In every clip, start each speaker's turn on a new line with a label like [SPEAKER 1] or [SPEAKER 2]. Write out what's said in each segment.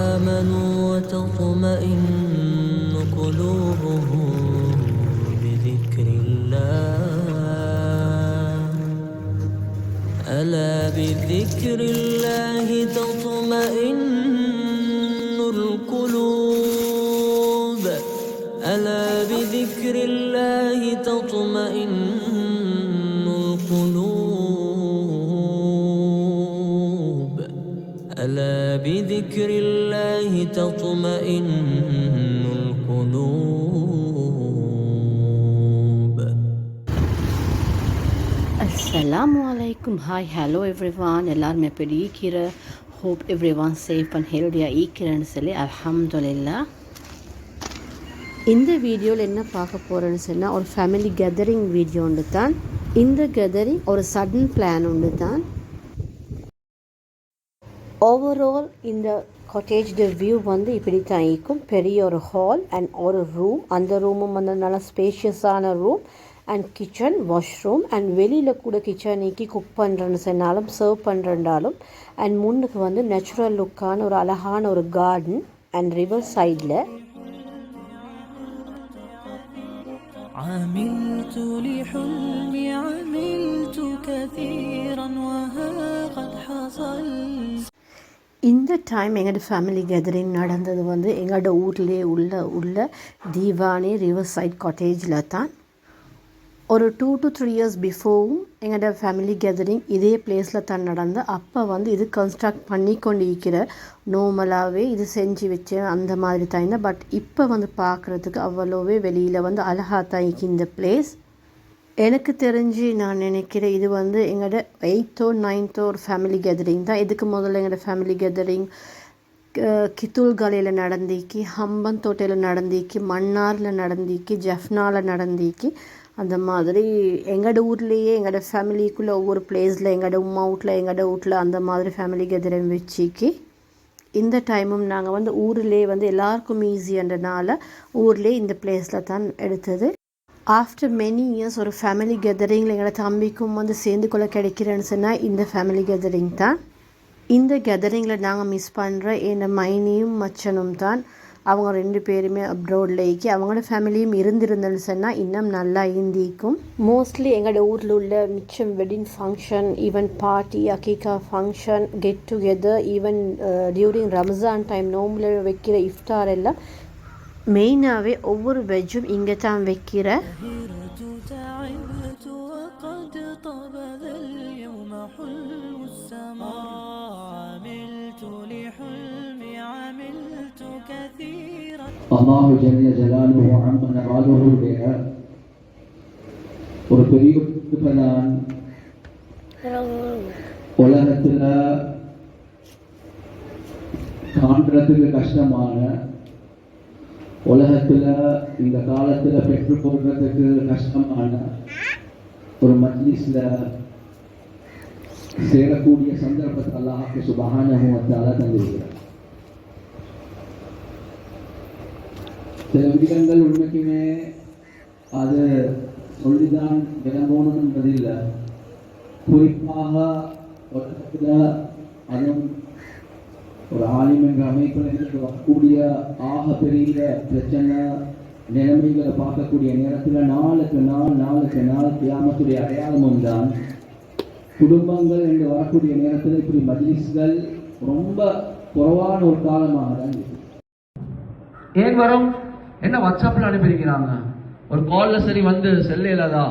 [SPEAKER 1] آمنوا وتطمئن قلوبهم بذكر الله ألا بذكر الله تطمئن القلوب ألا بذكر الله تطمئن القلوب ألا بذكر الله تطمئن القلوب.
[SPEAKER 2] Assalamu alaikum. Hi, hello everyone. எல்லாரும் எப்படி இருக்கிற? Hope everyone safe and healthy இருக்கிறேன்னு சொல்லி அல்ஹம்துலில்லாஹ். இந்த வீடியோவில் என்ன பார்க்க போகிறேன்னு சொன்னால் ஒரு ஃபேமிலி கேதரிங் வீடியோ ஒன்று தான். இந்த கேதரிங் ஒரு சடன் பிளான் ஒன்று தான். ஓவரால் இந்த காட்டேஜோட வியூ வந்து இப்படி தான் இருக்கும். பெரிய ஒரு ஹால் அண்ட் ஒரு ரூம். அந்த ரூமும் வந்து நல்லா ஸ்பேஷியஸான room and kitchen washroom and வெளியில் கூட கிச்சனைக்கு குக் பண்ணுறேன்னு சொன்னாலும் சர்வ் பண்ணுறண்டாலும் அண்ட் முன்னுக்கு வந்து நேச்சுரல் லுக்கான ஒரு அழகான ஒரு கார்டன் அண்ட் ரிவர் சைடில்
[SPEAKER 1] عملت لحلمي عملت كثيرا وها قد حصل.
[SPEAKER 2] இந்த டைம் எங்களோட ஃபேமிலி கேதரிங் நடந்தது வந்து எங்களோட ஊர்லேயே உள்ள தீவானி ரிவர் சைட் காட்டேஜில் தான். ஒரு 2 to 3 years பிஃபோரும் எங்களோட ஃபேமிலி கேதரிங் இதே பிளேஸில் தான் நடந்து. அப்போ வந்து இது கன்ஸ்ட்ரக்ட் பண்ணி கொண்டு இருக்கிற நார்மலாகவே இது செஞ்சு வச்சு அந்த மாதிரி தான் இருந்தேன். பட் இப்போ வந்து பார்க்குறதுக்கு அவ்வளோவே வெளியில் வந்து அழகாக தான் இருக்கு இந்த பிளேஸ். எனக்கு தெரிஞ்சு நான் நினைக்கிறேன் இது வந்து எங்களோட 8th or 9th ஒரு ஃபேமிலி கேதரிங் தான். இதுக்கு முதல்ல எங்களோட ஃபேமிலி கேதரிங் கித்துல்காலையில் நடந்திக்கு, ஹம்பன் தோட்டையில் நடந்திக்கு, மன்னாரில் நடந்திக்கு, ஜஃப்னாவில் நடந்திக்கு. அந்த மாதிரி எங்களோட ஊர்லேயே எங்களோட ஃபேமிலிக்குள்ளே ஒவ்வொரு பிளேஸில் எங்களோட உம்மா வீட்டில் எங்களோட வீட்டில் அந்த மாதிரி ஃபேமிலி கேதரிங் வச்சுக்கி இந்த டைமும் நாங்கள் வந்து ஊர்லேயே வந்து எல்லாருக்கும் ஈஸின்றனால ஊர்லேயே இந்த பிளேஸில் தான் எடுத்தது. ஆஃப்டர் மெனி இயர்ஸ் ஒரு ஃபேமிலி கேதரிங்கில் எங்களோட தம்பிக்கும் வந்து சேர்ந்து கொள்ள கிடைக்கிறேன்னு சொன்னால் இந்த ஃபேமிலி கேதரிங் தான். இந்த கேதரிங்கில் நாங்கள் மிஸ் பண்ணுற என் மைனியும் மச்சனும் தான். அவங்க 2 பேருமே அப்ராடில் இருக்கி அவங்களோட ஃபேமிலியும் இருந்திருந்தேன்னு சொன்னால் இன்னும் நல்லா இருந்திக்கும். மோஸ்ட்லி எங்களோட ஊரில் உள்ள மிச்சம் வெட்டிங் ஃபங்க்ஷன், ஈவன் பார்ட்டி, அக்கீகா function, get together, even during Ramzan time நோம்பில் வைக்கிற இஃப்தார் எல்லாம் மெயினாகவே ஒவ்வொரு வெஜ்ஜும் இங்கே தான் வைக்கிற.
[SPEAKER 3] அல்லாஹு ஜல்ல ஜலாலுஹு அம்ம நவாலுஹுடைய ஒரு பெரிய தான் உலகத்தில் காண்றதுக்கு கஷ்டமான, உலகத்தில் இந்த காலத்தில் பெற்றுக்கொள்றதுக்கு கஷ்டமான ஒரு மஜ்லிஸில் சேரக்கூடிய சந்தர்ப்பத்தை அல்லாஹ் சுப்ஹானஹு வ தஆலா தந்திருக்கிறார். சில விடயங்கள் உண்மைக்குமே அது சொல்லிதான் விளங்கணும் என்பதில்லை. குறிப்பாக உலகத்தில் அதுவும் ஒரு ஆலிம் என்ற அமைப்பில் வரக்கூடிய ஆக பெரிய பிரச்சனை நிலைமைகளை பார்க்கக்கூடிய நேரத்தில் நாளுக்கு நாள் கியாமத்துடைய அடையாளமும் தான். குடும்பங்கள் என்று வரக்கூடிய நேரத்தில் இப்படி மஜ்லிஸ்கள் ரொம்ப குறைவான ஒரு காலமாக தான் இருக்கு.
[SPEAKER 4] ஏன் வரும்? என்ன வாட்ஸ்அப்ல அனுப்பியிருக்கிறாங்க, ஒரு கால்ல சரி வந்து செல்லையிலதா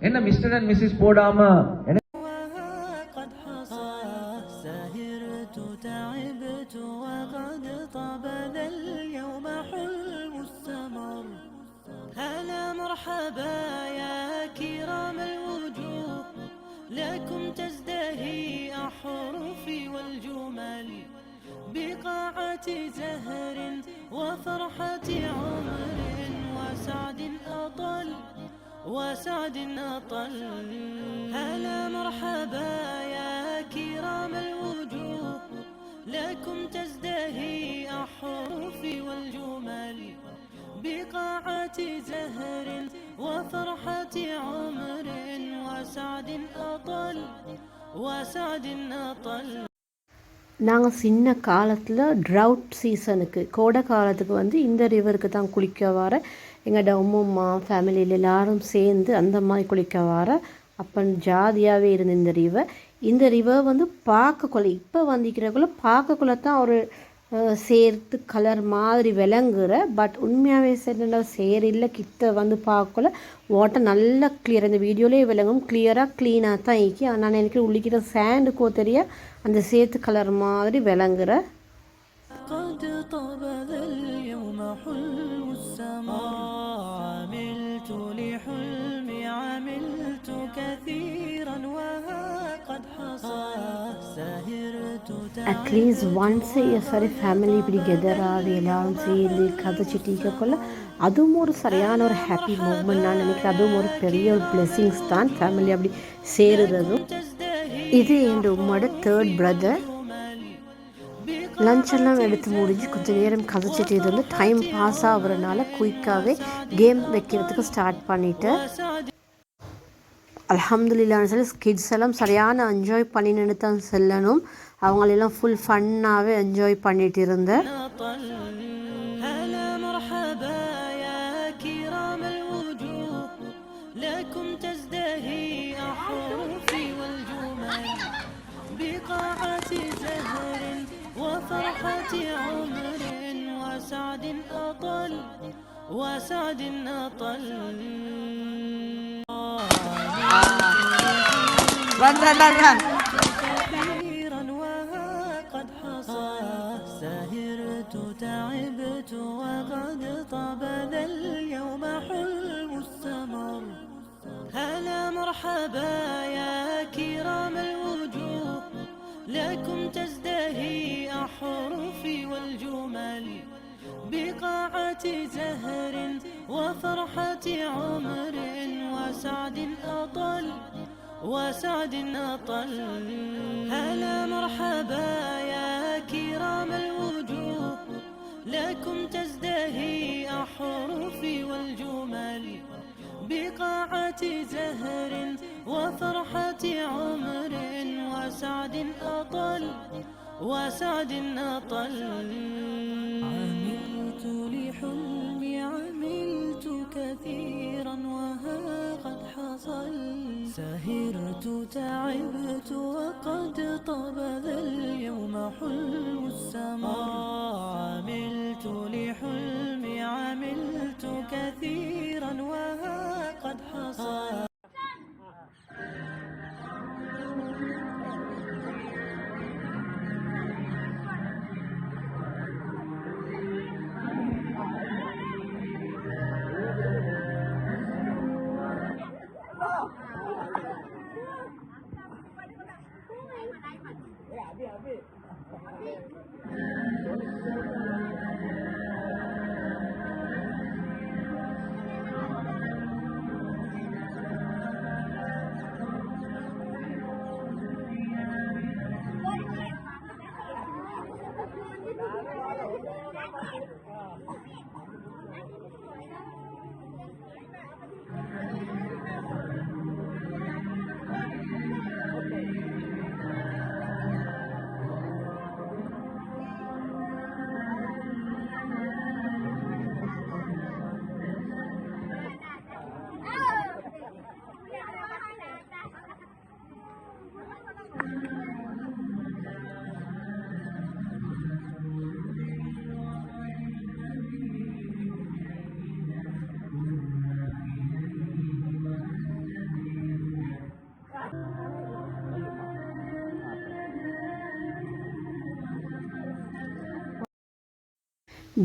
[SPEAKER 4] என்ன மிஸ்டர் அண்ட் மிஸ்ஸஸ் போடாம
[SPEAKER 1] بقاعة زهر وفرحة عمر وسعد أطل هلا مرحبا يا كرام الوجوه لكم تزدهي أحرف والجمل بقاعة زهر وفرحة عمر وسعد أطل
[SPEAKER 2] நாங்கள் சின்ன காலத்தில் ட்ரவுட் சீசனுக்கு கோடை காலத்துக்கு வந்து இந்த ரிவருக்கு தான் குளிக்க வர எங்களோட உம்மா ஃபேமிலியில் எல்லாரும் சேர்ந்து அந்த மாதிரி குளிக்க வர அப்போ ஜாதியாகவே இருந்த இந்த ரிவர் வந்து பார்க்கக்குள்ள இப்போ வந்திக்கிறக்குள்ள பார்க்கக்குள்ள தான் ஒரு சேர்த்து கலர் மாதிரி விளங்குற பட் உண்மையாகவே சேர்ந்த சேர் இல்லை கிட்ட வந்து பார்க்கக்குள்ள வாட்டர் நல்லா கிளியர் இந்த வீடியோலேயே விளங்கும் கிளியராக க்ளீனாக தான் இருக்கு. ஆனால் எனக்கு உள்ளிக்கிற சாண்டுக்கோ தெரிய அந்த சேத்து கலர் மாதிரி விளங்குற அட்லீஸ்ட் ஒன்ஸ் சரி ஃபேமிலி இப்படி கெதராக எல்லாரும் சேர்ந்து கதைச்சிட்டிக்கக்குள்ள அதுவும் ஒரு சரியான ஒரு ஹாப்பி மூமெண்ட் நான் நினைக்கிறேன். அதுவும் ஒரு பெரிய ஒரு பிளெஸிங்ஸ் தான் ஃபேமிலி அப்படி சேருறதும். இது என் உம்மோட 3rd பிரதர். லஞ்செல்லாம் எடுத்து முடிஞ்சு கொஞ்சம் நேரம் கதைச்சிட்டு இருந்து டைம் பாஸ் ஆகுறதுனால குயிக்காகவே கேம் வைக்கிறதுக்கு ஸ்டார்ட் பண்ணிட்டேன். அல்ஹம்துலில்லாஹ்னு சொல்லி கிட்ஸ் எல்லாம் சரியான என்ஜாய் பண்ணின்னு தான் செல்லணும். அவங்களெல்லாம் ஃபுல் ஃபன்னாகவே என்ஜாய் பண்ணிட்டு இருந்தேன்.
[SPEAKER 1] وسعد أطل
[SPEAKER 2] run
[SPEAKER 1] كثيرا وها قد حصل سهرت تعبت وقد طاب ذا اليوم حلم السمر هلا مرحبا يا كرام الوجوه لكم تزدهي أحرفي والجمل بقاعة زهر وفرحة عمر وسعد أطل وسعد أطل هلا مرحبا يا كرام الوجوه لكم تزدهي أحرفي والجمل بقاعة زهر وفرحة عمر وسعد أطل وسعد أطل عملت لحلمي عملت كثيرا وها قد حصل سهرت تعبت وقد طاب ذا اليوم حلم السماء عملت لحلمي عملت كثيرا وها قد حصل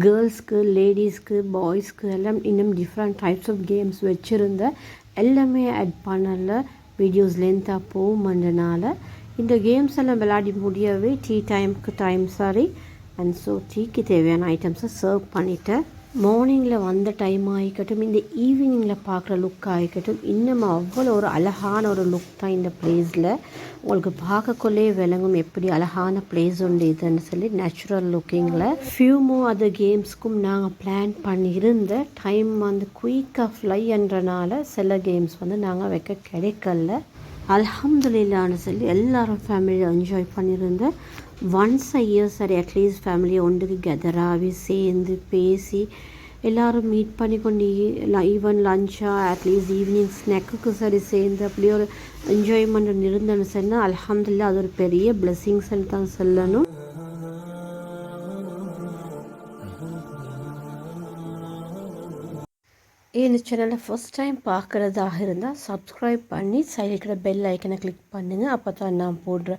[SPEAKER 2] கேர்ள்ஸ்க்கு லேடிஸ்க்கு பாய்ஸ்க்கு எல்லாம் இன்னும் டிஃப்ரெண்ட் டைப்ஸ் ஆஃப் கேம்ஸ் வச்சுருந்த எல்லாமே ஆட் பண்ணல. வீடியோஸ் லென்த்தாக போகும்ன்றனால இந்த கேம்ஸ் எல்லாம் விளையாடி முடியவே டீ டைமுக்கு டைம் சாரி அண்ட் ஸோ டீக்கு தேவையான ஐட்டம்ஸை சர்வ் பண்ணிவிட்டேன். மார்னிங்கில் வந்த டைம் ஆகிக்கட்டும் இந்த ஈவினிங்கில் பார்க்குற லுக் ஆகிக்கட்டும் இன்னும் அவ்வளோ ஒரு அழகான ஒரு லுக் தான் இந்த பிளேஸில். உங்களுக்கு பார்க்கக்குள்ளே விளங்கும் எப்படி அழகான பிளேஸ் உண்டு இதுன்னு சொல்லி நேச்சுரல் லுக்கிங்கில். ஃபியூமோ அதர் கேம்ஸ்க்கும் நாங்கள் பிளான் பண்ணியிருந்த டைம் வந்து குயிக்காக ஃப்ளைன்றனால சில கேம்ஸ் வந்து நாங்கள் வைக்க கிடைக்கல. அல்ஹம்துலில்லாஹ்னு சொல்லி எல்லாரும் ஃபேமிலியை என்ஜாய் பண்ணியிருந்தேன். ஒன்ஸ் அ இயர் சரி அட்லீஸ்ட் ஃபேமிலியை ஒன்றுக்கு கெதராகி சேர்ந்து பேசி எல்லோரும் மீட் பண்ணி கொண்டு ஈவன் லஞ்சாக அட்லீஸ்ட் ஈவினிங் ஸ்நாக்குக்கு சரி சேர்ந்து அப்படியே ஒரு என்ஜாய்மெண்ட் இருந்தேன்னு சொன்னால் அல்ஹம்துலில்லாஹ் அது ஒரு பெரிய பிளெஸ்ஸிங்ஸ்ன்னு தான் சொல்லணும். இந்த சேனலை ஃபஸ்ட் டைம் பார்க்குறதாக இருந்தால் சப்ஸ்கிரைப் பண்ணி சைடில் இருக்கிற பெல் ஐக்கனை கிளிக் பண்ணுங்கள். அப்போ தான் நான் போடுற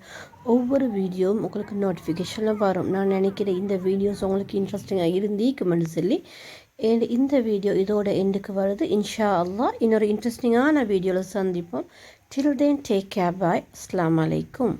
[SPEAKER 2] ஒவ்வொரு வீடியோவும் உங்களுக்கு நோட்டிஃபிகேஷனில் வரும். நான் நினைக்கிறேன் இந்த வீடியோஸ் உங்களுக்கு இன்ட்ரெஸ்டிங்காக இருந்தீக்குமென்னு சொல்லி இந்த வீடியோ இதோட எண்டுக்கு வருது. இன்ஷா அல்லாஹ் இன்னொரு இன்ட்ரெஸ்டிங்கான வீடியோவில் சந்திப்போம். டில் தென் டேக் கேர், பாய். அஸ்ஸலாமு அலைக்கும்.